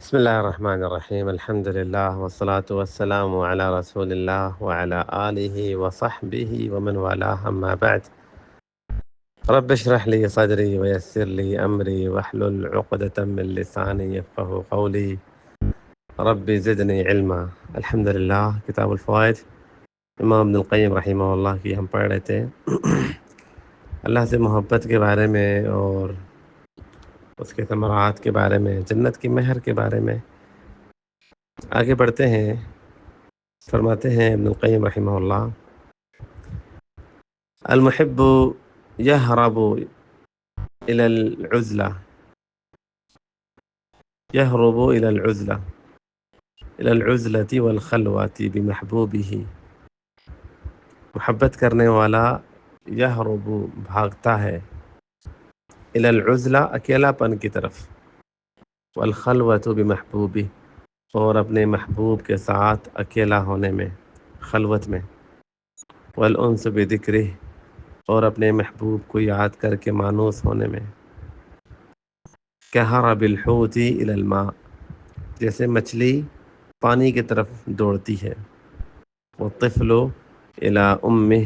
بسم الله الرحمن الرحيم. الحمد لله والصلاة والسلام على رسول الله وعلى آله وصحبه ومن والاه، أما بعد. رب اشرح لي صدري ويسر لي أمري واحلل عقدة من لساني يفقه قولي. ربي زدني علما. الحمد لله. کتاب الفوائد امام ابن القیم رحمہ اللہ کی ہم پڑھ رہے تھے اللہ سے محبت کے بارے میں اور اس کے ثمرات کے بارے میں، جنت کی مہر کے بارے میں آگے بڑھتے ہیں۔ فرماتے ہیں ابن القیم رحمہ اللہ: المحب يهرب إلى العزلة والخلوة بمحبوبه۔ محبت کرنے والا یہرب بھاگتا ہے، إلى العزلة اکیلا پن کی طرف، والخلوة بمحبوبه اور اپنے محبوب کے ساتھ اکیلا ہونے میں، خلوت میں، والانس بذکرہ اور اپنے محبوب کو یاد کر کے مانوس ہونے میں، کہرب الحوت الی الماء جیسے مچھلی پانی کی طرف دوڑتی ہے، والطفل الی امہ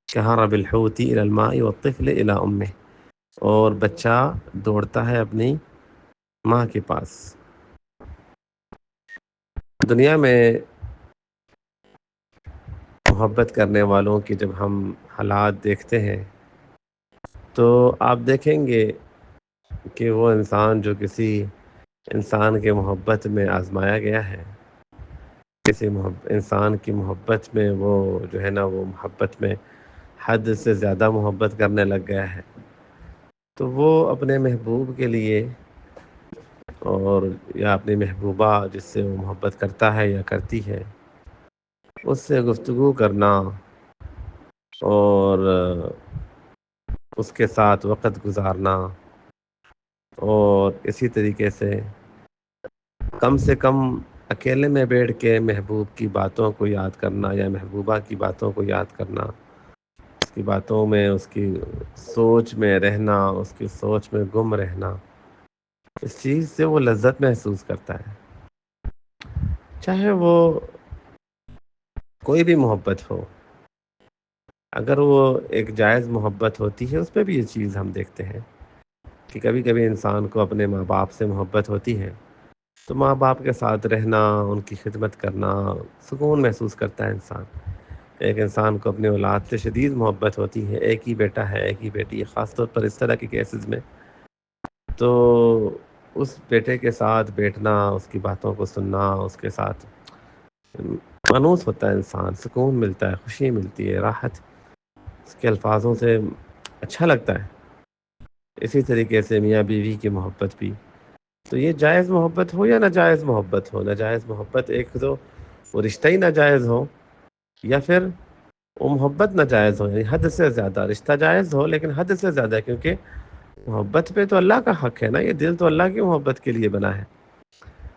کہرب الحوت الی الماء والطفل الی امہ اور بچہ دوڑتا ہے اپنی ماں کے پاس۔ دنیا میں محبت کرنے والوں کی جب ہم حالات دیکھتے ہیں تو آپ دیکھیں گے کہ وہ انسان جو کسی انسان کے محبت میں آزمایا گیا ہے، کسی انسان کی محبت میں وہ جو ہے نا وہ محبت میں حد سے زیادہ محبت کرنے لگ گیا ہے، تو وہ اپنے محبوب کے لیے اور یا اپنی محبوبہ جس سے وہ محبت کرتا ہے یا کرتی ہے اس سے گفتگو کرنا اور اس کے ساتھ وقت گزارنا اور اسی طریقے سے کم اکیلے میں بیٹھ کے محبوب کی باتوں کو یاد کرنا یا محبوبہ کی باتوں کو یاد کرنا، اس کی باتوں میں، اس کی سوچ میں رہنا، اس کی سوچ میں گم رہنا، اس چیز سے وہ لذت محسوس کرتا ہے۔ چاہے وہ کوئی بھی محبت ہو، اگر وہ ایک جائز محبت ہوتی ہے، اس میں بھی یہ چیز ہم دیکھتے ہیں کہ کبھی کبھی انسان کو اپنے ماں باپ سے محبت ہوتی ہے تو ماں باپ کے ساتھ رہنا، ان کی خدمت کرنا، سکون محسوس کرتا ہے انسان۔ ایک انسان کو اپنی اولاد سے شدید محبت ہوتی ہے، ایک ہی بیٹا ہے، ایک ہی بیٹی ہے، خاص طور پر اس طرح کے کیسز میں، تو اس بیٹے کے ساتھ بیٹھنا، اس کی باتوں کو سننا، اس کے ساتھ مانوس ہوتا ہے انسان، سکون ملتا ہے، خوشی ملتی ہے، راحت اس کے الفاظوں سے اچھا لگتا ہے۔ اسی طریقے سے میاں بیوی کی محبت بھی، تو یہ جائز محبت ہو یا ناجائز محبت ہو، ناجائز محبت ایک تو وہ رشتہ ہی ناجائز ہو یا پھر وہ محبت ناجائز ہو، یعنی حد سے زیادہ۔ رشتہ جائز ہو لیکن حد سے زیادہ، کیونکہ محبت پہ تو اللہ کا حق ہے نا، یہ دل تو اللہ کی محبت کے لیے بنا ہے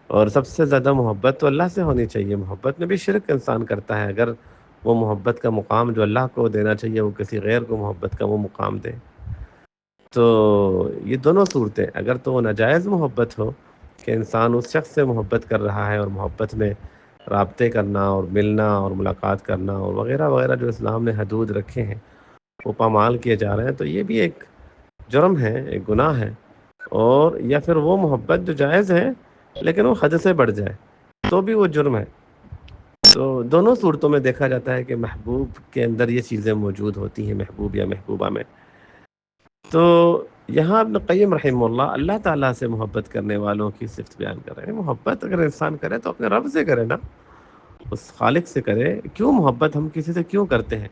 اور سب سے زیادہ محبت تو اللہ سے ہونی چاہیے۔ محبت میں بھی شرک انسان کرتا ہے اگر وہ محبت کا مقام جو اللہ کو دینا چاہیے وہ کسی غیر کو محبت کا وہ مقام دے۔ تو یہ دونوں صورتیں، اگر تو وہ ناجائز محبت ہو کہ انسان اس شخص سے محبت کر رہا ہے اور محبت میں رابطے کرنا اور ملنا اور ملاقات کرنا اور وغیرہ وغیرہ جو اسلام نے حدود رکھے ہیں وہ پامال کیے جا رہے ہیں، تو یہ بھی ایک جرم ہے، ایک گناہ ہے۔ اور یا پھر وہ محبت جو جائز ہے لیکن وہ حد سے بڑھ جائے تو بھی وہ جرم ہے۔ تو دونوں صورتوں میں دیکھا جاتا ہے کہ محبوب کے اندر یہ چیزیں موجود ہوتی ہیں، محبوب یا محبوبہ میں۔ تو یہاں ابن قیم رحمہ اللہ تعالیٰ سے محبت کرنے والوں کی صفت بیان کر رہے ہیں۔ محبت اگر انسان کرے تو اپنے رب سے کرے نا، اس خالق سے کرے۔ کیوں محبت ہم کسی سے کیوں کرتے ہیں؟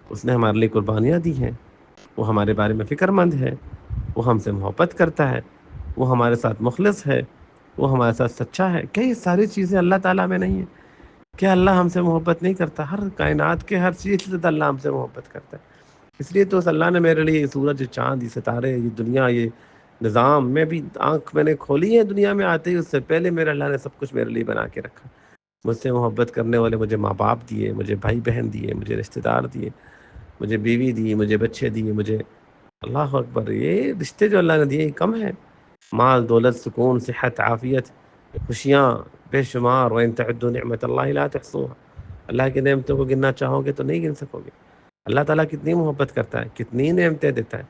اس نے ہمارے لیے قربانیاں دی ہیں، وہ ہمارے بارے میں فکر مند ہے، وہ ہم سے محبت کرتا ہے، وہ ہمارے ساتھ مخلص ہے، وہ ہمارے ساتھ سچا ہے۔ کیا یہ ساری چیزیں اللہ تعالیٰ میں نہیں ہیں؟ کیا اللہ ہم سے محبت نہیں کرتا؟ ہر کائنات کے ہر چیز سے اللہ ہم سے محبت کرتا ہے۔ اس لیے تو اس اللہ نے میرے لیے یہ سورج، چاند، یہ ستارے، یہ دنیا، یہ نظام، میں بھی آنکھ میں نے کھولی ہے دنیا میں آتے ہی، اس سے پہلے میرے اللہ نے سب کچھ میرے لیے بنا کے رکھا۔ مجھ سے محبت کرنے والے مجھے ماں باپ دیے، مجھے بھائی بہن دیے، مجھے رشتہ دار دیے، مجھے بیوی دی، مجھے بچے دیے، مجھے اللہ اکبر، یہ رشتے جو اللہ نے دیے یہ کم ہے؟ مال، دولت، سکون، صحت، عافیت، خوشیاں بے شمار، وَإِن تَعُدُّوا نِعْمَةَ اللَّهِ لَا تُحْصُوهَا، اللہ کی نعمتوں کو گننا چاہو گے تو نہیں گن سکو گے۔ اللہ تعالیٰ کتنی محبت کرتا ہے، کتنی نعمتیں دیتا ہے،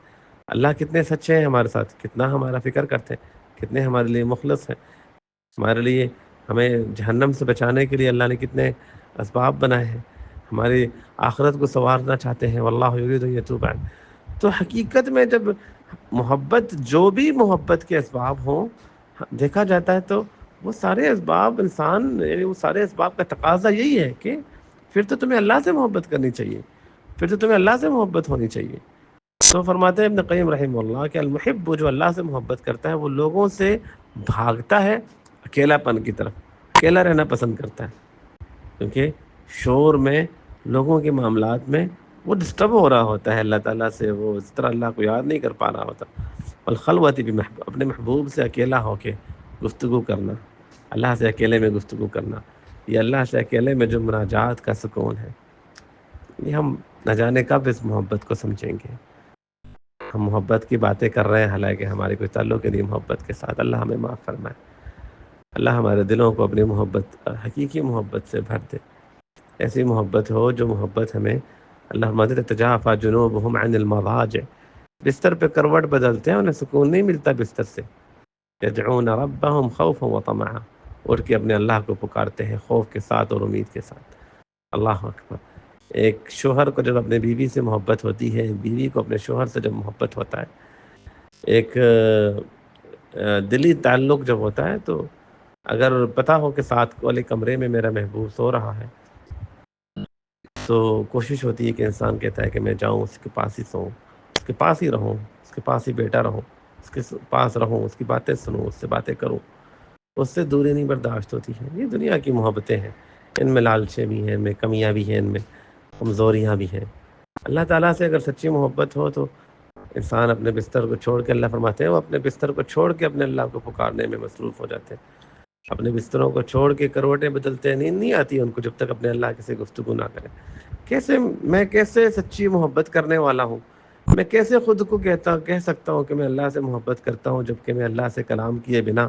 اللہ کتنے سچے ہیں ہمارے ساتھ، کتنا ہمارا فکر کرتے ہیں، کتنے ہمارے لیے مخلص ہیں، ہمارے لیے ہمیں جہنم سے بچانے کے لیے اللہ نے کتنے اسباب بنائے ہیں، ہماری آخرت کو سنوارنا چاہتے ہیں، واللہ یرید ان یتوب عنہ۔ تو حقیقت میں جب محبت، جو بھی محبت کے اسباب ہوں، دیکھا جاتا ہے تو وہ سارے اسباب انسان، یعنی وہ سارے اسباب کا تقاضا یہی ہے کہ پھر تو تمہیں اللہ سے محبت کرنی چاہیے، پھر تو تمہیں اللہ سے محبت ہونی چاہیے۔ تو فرماتے ہیں ابن قیم رحمہ اللہ کہ المحب، جو اللہ سے محبت کرتا ہے وہ لوگوں سے بھاگتا ہے اکیلا پن کی طرف، اکیلا رہنا پسند کرتا ہے، کیونکہ شور میں، لوگوں کے معاملات میں وہ ڈسٹرب ہو رہا ہوتا ہے اللہ تعالیٰ سے، وہ اس طرح اللہ کو یاد نہیں کر پا رہا ہوتا۔ الخلوت بھی اپنے محبوب سے اکیلا ہو کے گفتگو کرنا، اللہ سے اکیلے میں گفتگو کرنا، یہ اللہ سے اکیلے میں جو مناجات کا سکون ہے، یہ ہم نہ جانے کب اس محبت کو سمجھیں گے۔ ہم محبت کی باتیں کر رہے ہیں، حالانکہ ہماری کوئی تعلق نہیں محبت کے ساتھ۔ اللہ ہمیں معاف فرمائے، اللہ ہمارے دلوں کو اپنی محبت، حقیقی محبت سے بھر دے، ایسی محبت ہو جو محبت ہمیں، اللہ فرماتے تجافی جنوبہم عن المضاجع، بستر پہ کروٹ بدلتے ہیں، انہیں سکون نہیں ملتا بستر سے، یدعون ربہم خوفا وطمعا، اٹھ کے اپنے اللہ کو پکارتے ہیں خوف کے ساتھ اور امید کے ساتھ۔ اللہ اکبر۔ ایک شوہر کو جب اپنے بیوی سے محبت ہوتی ہے، ایک بیوی کو اپنے شوہر سے جب محبت ہوتا ہے، ایک دلی تعلق جب ہوتا ہے، تو اگر پتہ ہو کہ ساتھ والے کمرے میں میرا محبوب سو رہا ہے، تو کوشش ہوتی ہے کہ انسان کہتا ہے کہ میں جاؤں اس کے پاس ہی سوؤں، اس کے پاس ہی رہوں، اس کے پاس ہی بیٹا رہوں، اس کے پاس رہوں، اس کی باتیں سنوں، اس سے باتیں کروں، اس سے دوری نہیں برداشت ہوتی ہے۔ یہ دنیا کی محبتیں ہیں، ان میں لالچیں بھی ہیں، ان میں کمیاں بھی ہیں، ان میں کمزوریاں بھی ہیں۔ اللہ تعالیٰ سے اگر سچی محبت ہو تو انسان اپنے بستر کو چھوڑ کے، اللہ فرماتے ہیں وہ اپنے بستر کو چھوڑ کے اپنے اللہ کو پکارنے میں مصروف ہو جاتے ہیں، اپنے بستروں کو چھوڑ کے کروٹیں بدلتے ہیں، نیند نہیں آتی ان کو جب تک اپنے اللہ کے سے گفتگو نہ کریں۔ میں کیسے سچی محبت کرنے والا ہوں، میں کیسے خود کو کہہ سکتا ہوں کہ میں اللہ سے محبت کرتا ہوں، جبکہ میں اللہ سے کلام کیے بنا،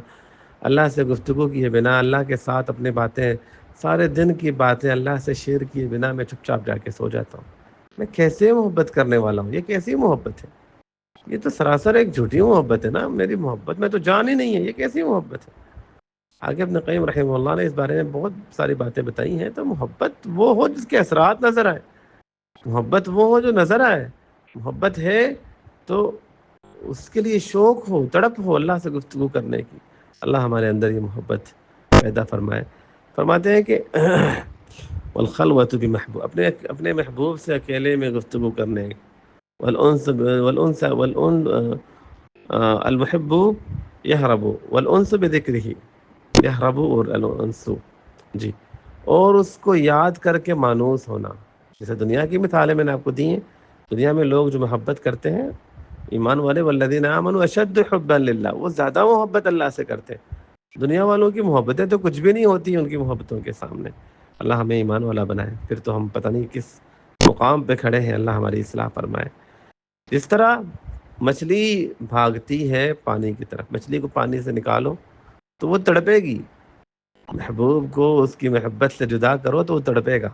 اللہ سے گفتگو کیے بنا، اللہ کے ساتھ اپنے باتیں، سارے دن کی باتیں اللہ سے شیئر کیے بنا میں چپ چاپ جا کے سو جاتا ہوں۔ میں کیسے محبت کرنے والا ہوں؟ یہ کیسی محبت ہے؟ یہ تو سراسر ایک جھوٹی محبت ہے نا، میری محبت میں تو جان ہی نہیں ہے، یہ کیسی محبت ہے؟ آگے ابن قیم رحمہ اللہ نے اس بارے میں بہت ساری باتیں بتائی ہیں۔ تو محبت وہ ہو جس کے اثرات نظر آئے، محبت وہ ہو جو نظر آئے، محبت ہے تو اس کے لیے شوق ہو، تڑپ ہو اللہ سے گفتگو کرنے کی۔ اللہ ہمارے اندر یہ محبت پیدا فرمائے۔ فرماتے ہیں کہ والخلوۃ بمحبوب، اپنے محبوب سے اکیلے میں گفتگو کرنے، والانس المحب یہرب والانس بذکرہ، یہرب اور الانس، جی، اور اس کو یاد کر کے مانوس ہونا۔ جیسے دنیا کی مثالیں میں نے آپ کو دی ہیں، دنیا میں لوگ جو محبت کرتے ہیں، ایمان والے، والذین آمنوا اشد حبا للہ، وہ زیادہ محبت اللہ سے کرتے ہیں۔ دنیا والوں کی محبتیں تو کچھ بھی نہیں ہوتی ان کی محبتوں کے سامنے۔ اللہ ہمیں ایمان والا بنائے، پھر تو ہم پتہ نہیں کس مقام پہ کھڑے ہیں، اللہ ہماری اصلاح فرمائے۔ جس طرح مچھلی بھاگتی ہے پانی کی طرف، مچھلی کو پانی سے نکالو تو وہ تڑپے گی، محبوب کو اس کی محبت سے جدا کرو تو وہ تڑپے گا۔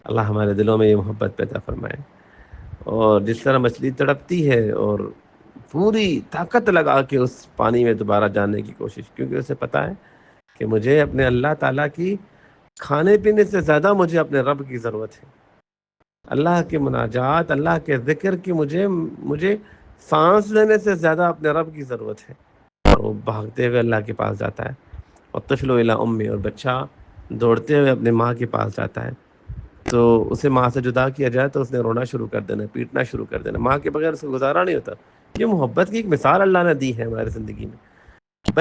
اللہ ہمارے دلوں میں یہ محبت پیدا فرمائے۔ اور جس طرح مچھلی تڑپتی ہے اور پوری طاقت لگا کے اس پانی میں دوبارہ جانے کی کوشش، کیونکہ اسے پتہ ہے کہ مجھے اپنے اللہ تعالیٰ کی کھانے پینے سے زیادہ مجھے اپنے رب کی ضرورت ہے، اللہ کے مناجات، اللہ کے ذکر کی مجھے سانس لینے سے زیادہ اپنے رب کی ضرورت ہے۔ اور وہ بھاگتے ہوئے اللہ کے پاس جاتا ہے، اور طفل الی امی، اور بچہ دوڑتے ہوئے اپنے ماں کے پاس جاتا ہے، تو اسے ماں سے جدا کیا جائے تو اس نے رونا شروع کر دینا، پیٹنا شروع کر دینا، ماں کے بغیر اس کو گزارا نہیں ہوتا۔ یہ محبت کی ایک مثال اللہ نے دی ہے ہماری زندگی میں۔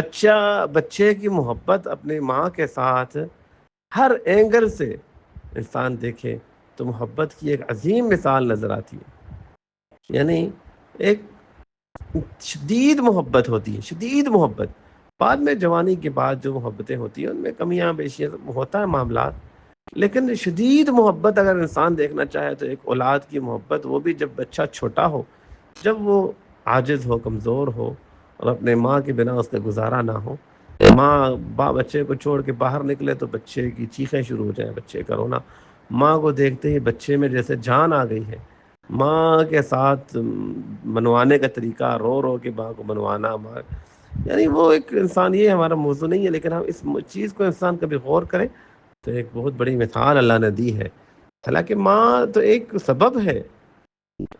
بچے کی محبت اپنی ماں کے ساتھ ہر اینگل سے انسان دیکھے تو محبت کی ایک عظیم مثال نظر آتی ہے، یعنی ایک شدید محبت ہوتی ہے، شدید محبت۔ بعد میں جوانی کے بعد جو محبتیں ہوتی ہیں ان میں کمیاں بیشیاں ہوتا ہے معاملات، لیکن شدید محبت اگر انسان دیکھنا چاہے تو ایک اولاد کی محبت، وہ بھی جب بچہ چھوٹا ہو، جب وہ عاجز ہو، کمزور ہو، اور اپنے ماں کے بنا اس کا گزارا نہ ہو، ماں بچے کو چھوڑ کے باہر نکلے تو بچے کی چیخیں شروع ہو جائیں، بچے کا رونا، ماں کو دیکھتے ہی بچے میں جیسے جان آ گئی ہے، ماں کے ساتھ منوانے کا طریقہ، رو رو کے ماں کو منوانا، ماں یعنی وہ ایک انسان، یہ ہمارا موضوع نہیں ہے، لیکن ہم اس چیز کو انسان کبھی غور کریں تو ایک بہت بڑی مثال اللہ نے دی ہے۔ حالانکہ ماں تو ایک سبب ہے،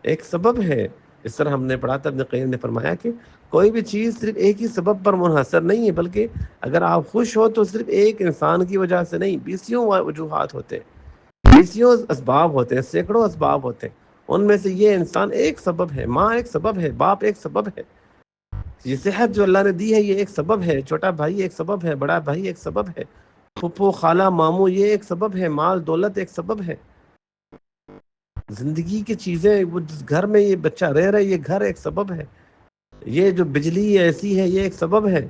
ایک سبب ہے۔ اس طرح ہم نے پڑھا تھا، ابن قیم نے فرمایا کہ کوئی بھی چیز صرف ایک ہی سبب پر منحصر نہیں ہے، بلکہ اگر آپ خوش ہو تو صرف ایک انسان کی وجہ سے نہیں، بیسیوں وجوہات ہوتے ہیں، بیسیوں اسباب ہوتے ہیں، سینکڑوں اسباب ہوتے ہیں، ان میں سے یہ انسان ایک سبب ہے، ماں ایک سبب ہے، باپ ایک سبب ہے، یہ صحت جو اللہ نے دی ہے یہ ایک سبب ہے، چھوٹا بھائی ایک سبب ہے، بڑا بھائی ایک سبب ہے، پھپھو خالہ ماموں یہ ایک سبب ہے، مال دولت ایک سبب ہے، زندگی کی چیزیں، وہ جس گھر میں یہ بچہ رہ رہا ہے یہ گھر ایک سبب ہے، یہ جو بجلی ایسی ہے یہ ایک سبب ہے،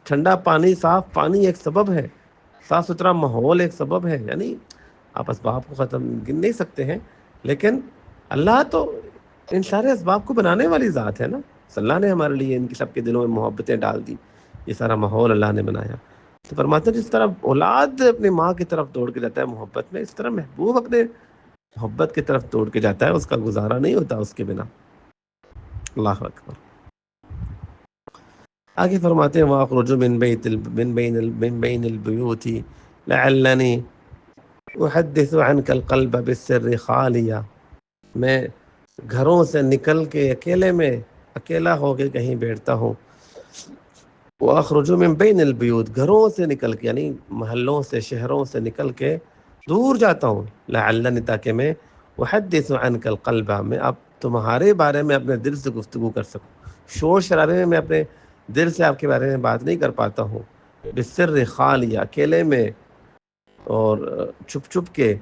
ٹھنڈا پانی، صاف پانی ایک سبب ہے، صاف ستھرا ماحول ایک سبب ہے۔ یعنی آپ اسباب کو ختم گن نہیں سکتے ہیں، لیکن اللہ تو ان سارے اسباب کو بنانے والی ذات ہے نا، اللہ نے ہمارے لیے ان کی سب کے دلوں میں محبتیں ڈال دی، یہ سارا ماحول اللہ نے بنایا۔ تو فرماتے ہیں جس طرح اولاد اپنی ماں کی طرف دوڑ کے جاتا ہے محبت میں، اس طرح محبوب اپنے محبت کی طرف دوڑ کے جاتا ہے، اس کا گزارا نہیں ہوتا اس کے بنا۔ اللہ اکبر۔ آگے فرماتے ہیں وَأَخْرُجُ مِن بَيْنِ الْبُيُوتِ لَعَلَّنِي أُحَدِّثُ عَنْكَ الْقَلْبَ بِالسِّرِّ خَالِيًا، میں گھروں سے نکل کے اکیلے میں، اکیلا ہو کے کہیں بیٹھتا ہوں، وَأَخْرُجُ مِن بَيْنِ الْبُيُوتِ، گھروں سے نکل کے، یعنی محلوں سے، شہروں سے نکل کے دور جاتا ہوں، لعلنی، تاکہ میں احدث عنک القلب، میں اب تمہارے بارے میں اپنے دل سے گفتگو کر سکوں، شور شرابے میں اپنے دل سے آپ کے بارے میں بات نہیں کر پاتا ہوں، بالسر خالیہ، اکیلے میں اور چھپ چھپ کے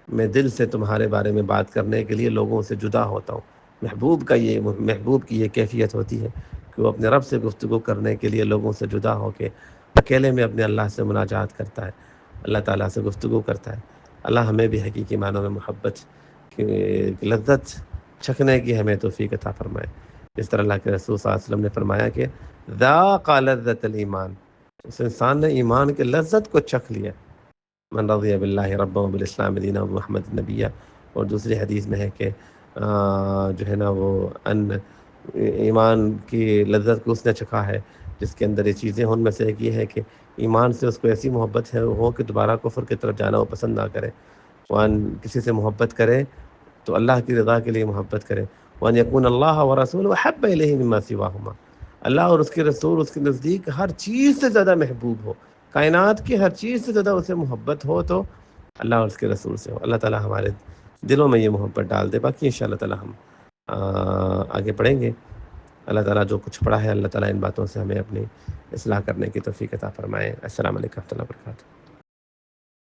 میں دل سے تمہارے بارے میں بات کرنے کے لیے لوگوں سے جدا ہوتا ہوں۔ محبوب کی یہ کیفیت ہوتی ہے کہ وہ اپنے رب سے گفتگو کرنے کے لیے لوگوں سے جدا ہو کے اکیلے میں اپنے اللہ سے مناجات کرتا ہے، اللہ تعالیٰ سے گفتگو کرتا ہے۔ اللہ ہمیں بھی حقیقی معنوں میں محبت کی لذت چکھنے کی ہمیں توفیق عطا فرمائے۔ اس طرح اللہ کے رسول صلی اللہ علیہ وسلم نے فرمایا کہ ذاق لذت الایمان، اس انسان نے ایمان کے لذت کو چکھ لیا، من رضی باللہ ربا وبالاسلام دینا محمد نبیہ۔ اور دوسری حدیث میں ہے کہ جو ہے نا وہ ایمان کی لذت کو اس نے چکھا ہے جس کے اندر یہ چیزیں ہوں، ان میں سے ایک یہ ہے کہ ایمان سے اس کو ایسی محبت ہو کہ دوبارہ کفر کی طرف جانا وہ پسند نہ کرے، وان کسی سے محبت کرے تو اللہ کی رضا کے لیے محبت کرے، وان یکون اللہ ورسولہ احب الیہ مما سواہما، اللہ اور اس کے رسول اس کے نزدیک ہر چیز سے زیادہ محبوب ہو، کائنات کی ہر چیز سے زیادہ اسے محبت ہو تو اللہ اور اس کے رسول سے ہو۔ اللہ تعالی ہمارے دلوں میں یہ محبت ڈال دے۔ باقی انشاءاللہ تعالی ہم آگے پڑھیں گے۔ اللہ تعالیٰ جو کچھ پڑھا ہے اللہ تعالیٰ ان باتوں سے ہمیں اپنی اصلاح کرنے کی توفیق عطا فرمائے۔ السلام علیکم و رحمۃ اللہ وبرکاتہ۔